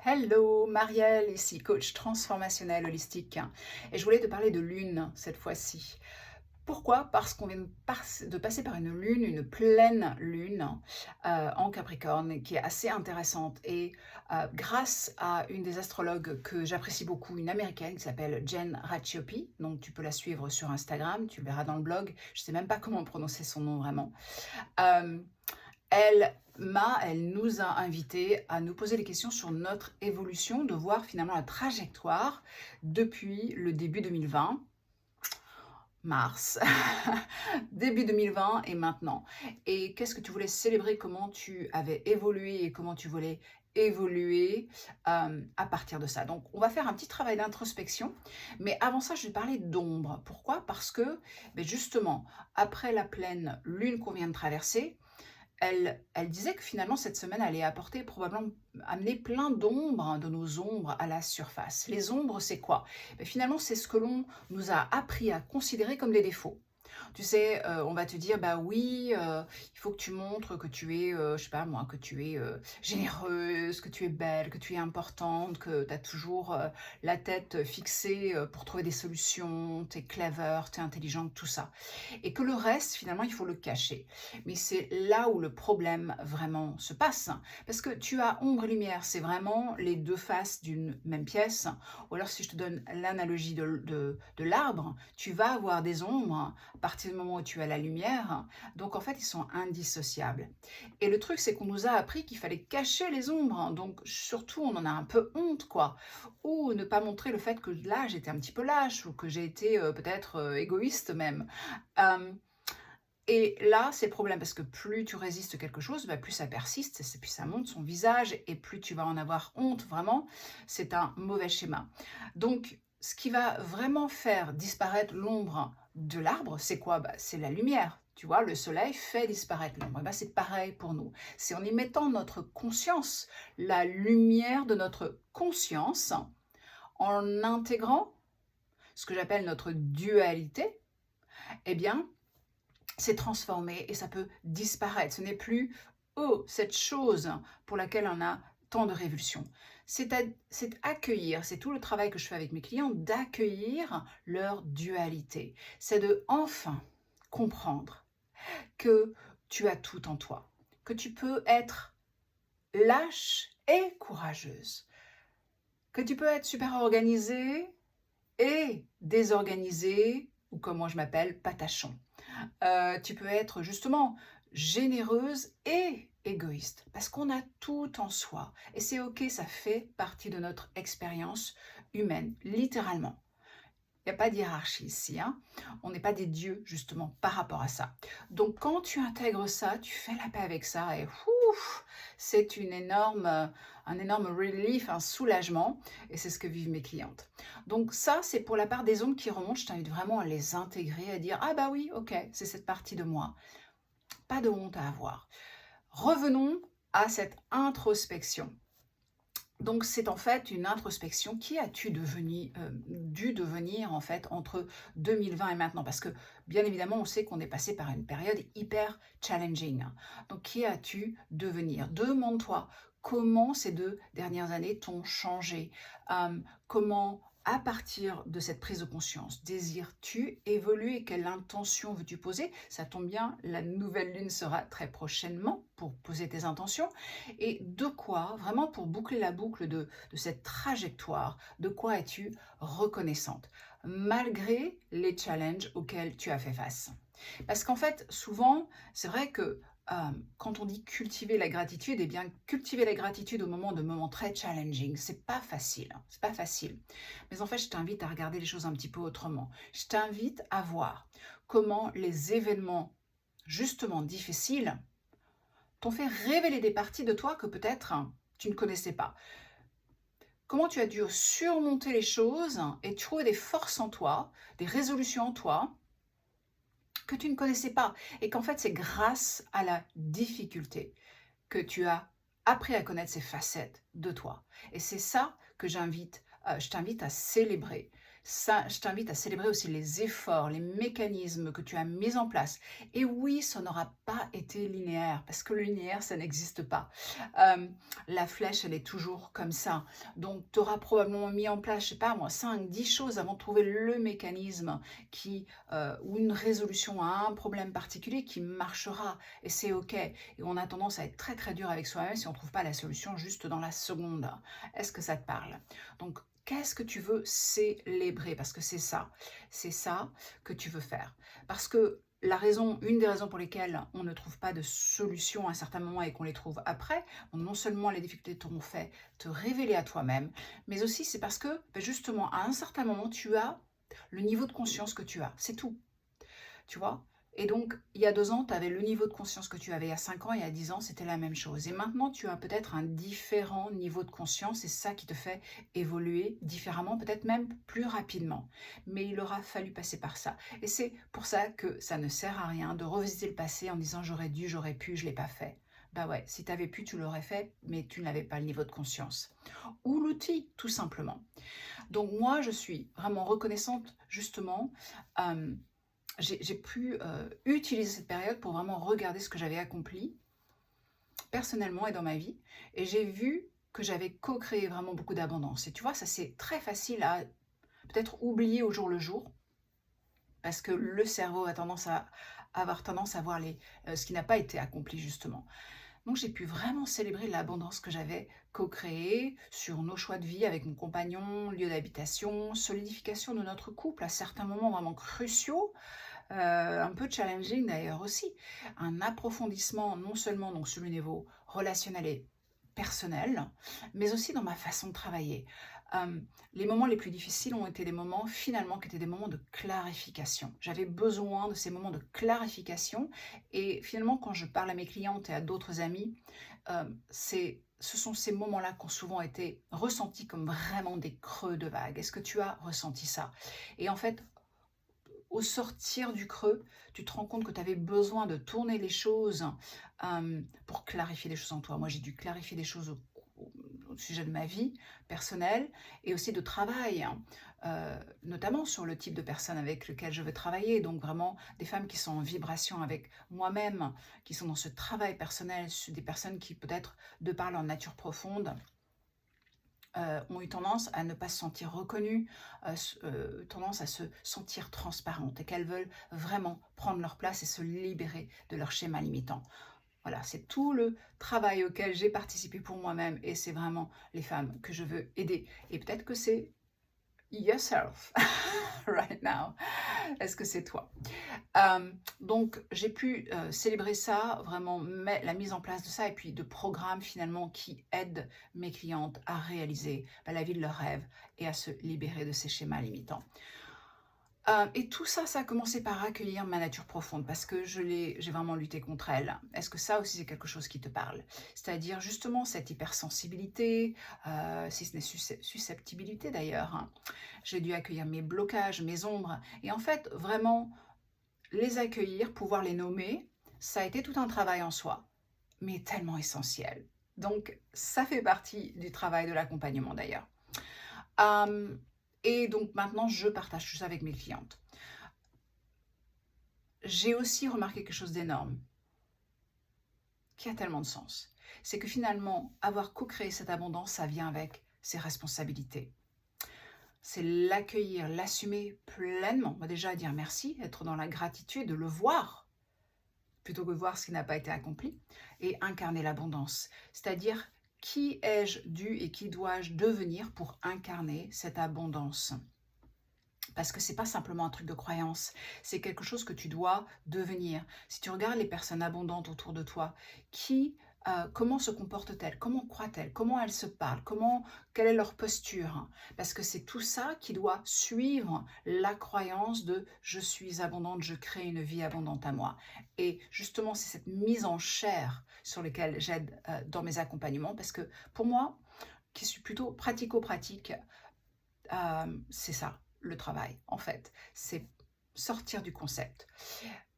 Hello, Marielle, ici coach transformationnel holistique. Et je voulais te parler de lune cette fois-ci. Pourquoi? Parce qu'on vient de passer par une lune, une pleine lune en Capricorne, qui est assez intéressante. Et grâce à une des astrologues que j'apprécie beaucoup, une américaine qui s'appelle Jen Ratiopi, donc tu peux la suivre sur Instagram, tu le verras dans le blog, je ne sais même pas comment prononcer son nom vraiment. Euh, elle nous a invités à nous poser des questions sur notre évolution, de voir finalement la trajectoire depuis le début 2020, mars, début 2020 et maintenant. Et qu'est-ce que tu voulais célébrer, comment tu avais évolué et comment tu voulais évoluer à partir de ça. Donc, on va faire un petit travail d'introspection, mais avant ça, je vais parler d'ombre. Pourquoi? Parce que, justement, après la pleine lune qu'on vient de traverser, elle disait que finalement cette semaine allait apporter probablement amener plein d'ombres, de nos ombres à la surface. Les ombres, c'est quoi? Finalement, c'est ce que l'on nous a appris à considérer comme des défauts. Tu sais, on va te dire, bah oui, il faut que tu montres que tu es, je sais pas moi, que tu es généreuse, que tu es belle, que tu es importante, que tu as toujours la tête fixée pour trouver des solutions, tu es clever, tu es intelligente, tout ça. Et que le reste, finalement, il faut le cacher. Mais c'est là où le problème vraiment se passe. Parce que tu as ombre et lumière, c'est vraiment les deux faces d'une même pièce. Ou alors, si je te donne l'analogie de l'arbre, tu vas avoir des ombres à partir du moment où tu as la lumière. Donc, en fait, ils sont indissociables. Et le truc, c'est qu'on nous a appris qu'il fallait cacher les ombres. Donc, surtout, on en a un peu honte, quoi. Ou ne pas montrer le fait que là, j'étais un petit peu lâche ou que j'ai été peut-être égoïste même. Euh, et là, c'est le problème parce que plus tu résistes quelque chose, plus ça persiste, et puis ça monte son visage et plus tu vas en avoir honte, vraiment, c'est un mauvais schéma. Donc, ce qui va vraiment faire disparaître l'ombre de l'arbre, c'est quoi? C'est la lumière. Tu vois, le soleil fait disparaître l'ombre. C'est pareil pour nous. C'est en y mettant notre conscience, la lumière de notre conscience, en intégrant ce que j'appelle notre dualité, eh bien, c'est transformé et ça peut disparaître. Ce n'est plus oh, cette chose pour laquelle on a tant de révulsions. C'est accueillir, c'est tout le travail que je fais avec mes clients, d'accueillir leur dualité. C'est de enfin comprendre que tu as tout en toi, que tu peux être lâche et courageuse, que tu peux être super organisée et désorganisée, ou comme moi je m'appelle, patachon. Tu peux être justement généreuse et égoïste, parce qu'on a tout en soi. Et c'est ok, ça fait partie de notre expérience humaine, littéralement. Il n'y a pas de hiérarchie ici, hein. On n'est pas des dieux, justement, par rapport à ça. Donc, quand tu intègres ça, tu fais la paix avec ça et c'est un énorme relief, un soulagement. Et c'est ce que vivent mes clientes. Donc, ça, c'est pour la part des ombres qui remontent. Je t'invite vraiment à les intégrer, à dire, ah bah oui, ok, c'est cette partie de moi. Pas de honte à avoir. Revenons à cette introspection. Donc, c'est en fait une introspection. Qui as-tu dû devenir en fait entre 2020 et maintenant? Parce que bien évidemment, on sait qu'on est passé par une période hyper challenging. Donc, qui as-tu devenir? Demande-toi comment ces 2 dernières années t'ont changé. Comment, à partir de cette prise de conscience, désires-tu évoluer? Quelle intention veux-tu poser? Ça tombe bien, la nouvelle lune sera très prochainement pour poser tes intentions. Et de quoi, vraiment pour boucler la boucle de cette trajectoire, de quoi es-tu reconnaissante, malgré les challenges auxquels tu as fait face? Parce qu'en fait, souvent, c'est vrai que quand on dit cultiver la gratitude, eh bien, cultiver la gratitude au moment de moments très challenging, c'est pas facile, hein, c'est pas facile. Mais en fait, je t'invite à regarder les choses un petit peu autrement. Je t'invite à voir comment les événements, justement difficiles, t'ont fait révéler des parties de toi que peut-être tu ne connaissais pas. Comment tu as dû surmonter les choses et trouver des forces en toi, des résolutions en toi que tu ne connaissais pas. Et qu'en fait, c'est grâce à la difficulté que tu as appris à connaître ces facettes de toi. Et c'est ça que je t'invite à célébrer. Ça, je t'invite à célébrer aussi les efforts, les mécanismes que tu as mis en place. Et oui, ça n'aura pas été linéaire, parce que le linéaire, ça n'existe pas. Euh, la flèche, elle est toujours comme ça. Donc, tu auras probablement mis en place, je sais pas moi, 5, 10 choses avant de trouver le mécanisme ou une résolution à un problème particulier qui marchera. Et c'est OK. Et on a tendance à être très très dur avec soi-même si on ne trouve pas la solution juste dans la seconde. Est-ce que ça te parle? Donc, qu'est-ce que tu veux célébrer? Parce que c'est ça que tu veux faire. Parce que une des raisons pour lesquelles on ne trouve pas de solution à un certain moment et qu'on les trouve après, bon, non seulement les difficultés t'ont fait te révéler à toi-même, mais aussi c'est parce que justement à un certain moment tu as le niveau de conscience que tu as, c'est tout. Tu vois? Et donc, il y a 2 ans, tu avais le niveau de conscience que tu avais il y a 5 ans, et il y a 10 ans, c'était la même chose. Et maintenant, tu as peut-être un différent niveau de conscience, et c'est ça qui te fait évoluer différemment, peut-être même plus rapidement. Mais il aura fallu passer par ça. Et c'est pour ça que ça ne sert à rien de revisiter le passé en disant: «J'aurais dû, j'aurais pu, je ne l'ai pas fait». Bah ouais, si tu avais pu, tu l'aurais fait, mais tu n'avais pas le niveau de conscience. Ou l'outil, tout simplement. Donc moi, je suis vraiment reconnaissante, justement, j'ai pu utiliser cette période pour vraiment regarder ce que j'avais accompli personnellement et dans ma vie. Et j'ai vu que j'avais co-créé vraiment beaucoup d'abondance. Et tu vois, ça c'est très facile à peut-être oublier au jour le jour, parce que le cerveau a tendance à avoir tendance à voir ce qui n'a pas été accompli justement. Donc j'ai pu vraiment célébrer l'abondance que j'avais co-créée sur nos choix de vie avec mon compagnon, lieu d'habitation, solidification de notre couple à certains moments vraiment cruciaux, un peu challenging d'ailleurs aussi. Un approfondissement non seulement donc sur le niveau relationnel et personnel, mais aussi dans ma façon de travailler. Les moments les plus difficiles ont été des moments finalement qui étaient des moments de clarification. J'avais besoin de ces moments de clarification et finalement quand je parle à mes clientes et à d'autres amis, ce sont ces moments-là qui ont souvent été ressentis comme vraiment des creux de vague. Est-ce que tu as ressenti ça? Et en fait, au sortir du creux, tu te rends compte que tu avais besoin de tourner les choses pour clarifier les choses en toi. Moi, j'ai dû clarifier des choses au sujet de ma vie personnelle et aussi de travail, hein, notamment sur le type de personnes avec lesquelles je veux travailler. Donc vraiment des femmes qui sont en vibration avec moi-même, qui sont dans ce travail personnel, des personnes qui peut-être, de par leur nature profonde, ont eu tendance à ne pas se sentir reconnues, tendance à se sentir transparentes et qu'elles veulent vraiment prendre leur place et se libérer de leur schéma limitant. Voilà, c'est tout le travail auquel j'ai participé pour moi-même et c'est vraiment les femmes que je veux aider. Et peut-être que c'est yourself right now. Est-ce que c'est toi? Donc j'ai pu, célébrer ça, vraiment la mise en place de ça et puis de programmes finalement qui aident mes clientes à réaliser, la vie de leurs rêves et à se libérer de ces schémas limitants. Et tout ça, ça a commencé par accueillir ma nature profonde parce que j'ai vraiment lutté contre elle. Est-ce que ça aussi c'est quelque chose qui te parle? C'est-à-dire justement cette hypersensibilité, si ce n'est susceptibilité d'ailleurs, hein. J'ai dû accueillir mes blocages, mes ombres et en fait vraiment les accueillir, pouvoir les nommer, ça a été tout un travail en soi, mais tellement essentiel. Donc ça fait partie du travail de l'accompagnement d'ailleurs. Hem et donc maintenant je partage tout ça avec mes clientes. J'ai aussi remarqué quelque chose d'énorme, qui a tellement de sens. C'est que finalement, avoir co-créé cette abondance, ça vient avec ses responsabilités. C'est l'accueillir, l'assumer pleinement. Bah, déjà dire merci, être dans la gratitude, le voir plutôt que de voir ce qui n'a pas été accompli, et incarner l'abondance. C'est-à-dire, qui ai-je dû et qui dois-je devenir pour incarner cette abondance? Parce que c'est pas simplement un truc de croyance, c'est quelque chose que tu dois devenir. Si tu regardes les personnes abondantes autour de toi, comment se comportent-elles? Comment croient-elles? Comment elles se parlent? Quelle est leur posture? Parce que c'est tout ça qui doit suivre la croyance de «je suis abondante, je crée une vie abondante à moi». Et justement, c'est cette mise en chair sur laquelle j'aide dans mes accompagnements, parce que pour moi, qui suis plutôt pratico-pratique, c'est ça, le travail, en fait. C'est sortir du concept.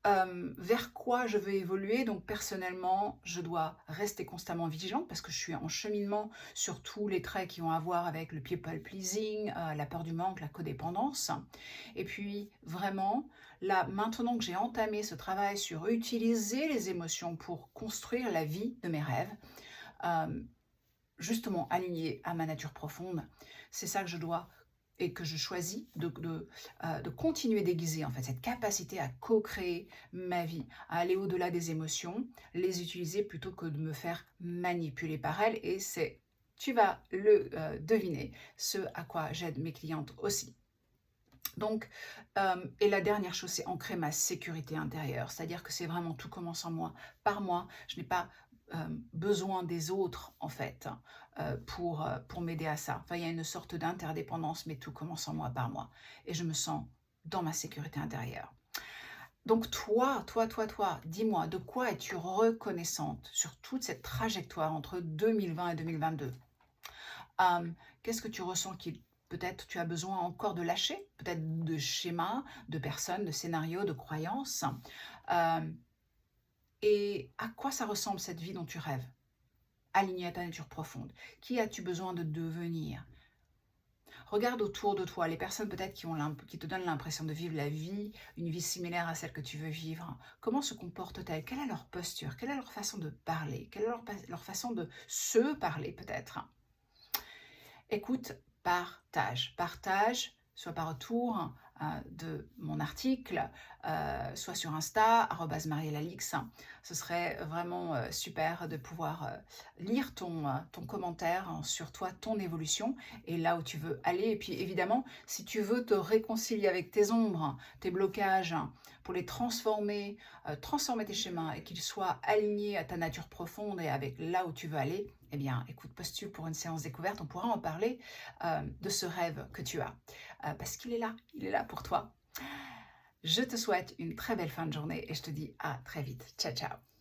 vers quoi je veux évoluer. Donc personnellement, je dois rester constamment vigilante parce que je suis en cheminement sur tous les traits qui ont à voir avec le people pleasing, la peur du manque, la codépendance. Et puis vraiment, là, maintenant que j'ai entamé ce travail sur utiliser les émotions pour construire la vie de mes rêves, justement alignée à ma nature profonde, c'est ça que je dois et que je choisis de continuer d'aiguiser en fait cette capacité à co-créer ma vie, à aller au-delà des émotions, les utiliser plutôt que de me faire manipuler par elles. Et c'est, tu vas le deviner, ce à quoi j'aide mes clientes aussi. Donc, et la dernière chose, c'est ancrer ma sécurité intérieure. C'est-à-dire que c'est vraiment tout commence en moi, par moi. Je n'ai pas besoin des autres, en fait, pour m'aider à ça. Enfin, il y a une sorte d'interdépendance, mais tout commence en moi, par moi. Et je me sens dans ma sécurité intérieure. Donc toi, dis-moi, de quoi es-tu reconnaissante sur toute cette trajectoire entre 2020 et 2022? Qu'est-ce que tu ressens qui peut-être tu as besoin encore de lâcher? Peut-être de schémas, de personnes, de scénarios, de croyances? Hem Et à quoi ça ressemble cette vie dont tu rêves? Alignée à ta nature profonde. Qui as-tu besoin de devenir? Regarde autour de toi les personnes peut-être qui te donnent l'impression de vivre la vie, une vie similaire à celle que tu veux vivre. Comment se comportent-elles? Quelle est leur posture? Quelle est leur façon de parler? Quelle est leur façon de se parler peut-être? Écoute, partage, soit par retour de mon article, soit sur Insta, @mariellalix. Ce serait vraiment super de pouvoir lire ton commentaire sur toi, ton évolution et là où tu veux aller. Et puis évidemment, si tu veux te réconcilier avec tes ombres, tes blocages, pour les transformer, transformer tes schémas et qu'ils soient alignés à ta nature profonde et avec là où tu veux aller, eh bien, écoute, postule pour une séance découverte, on pourra en parler de ce rêve que tu as, parce qu'il est là pour toi. Je te souhaite une très belle fin de journée et je te dis à très vite. Ciao, ciao.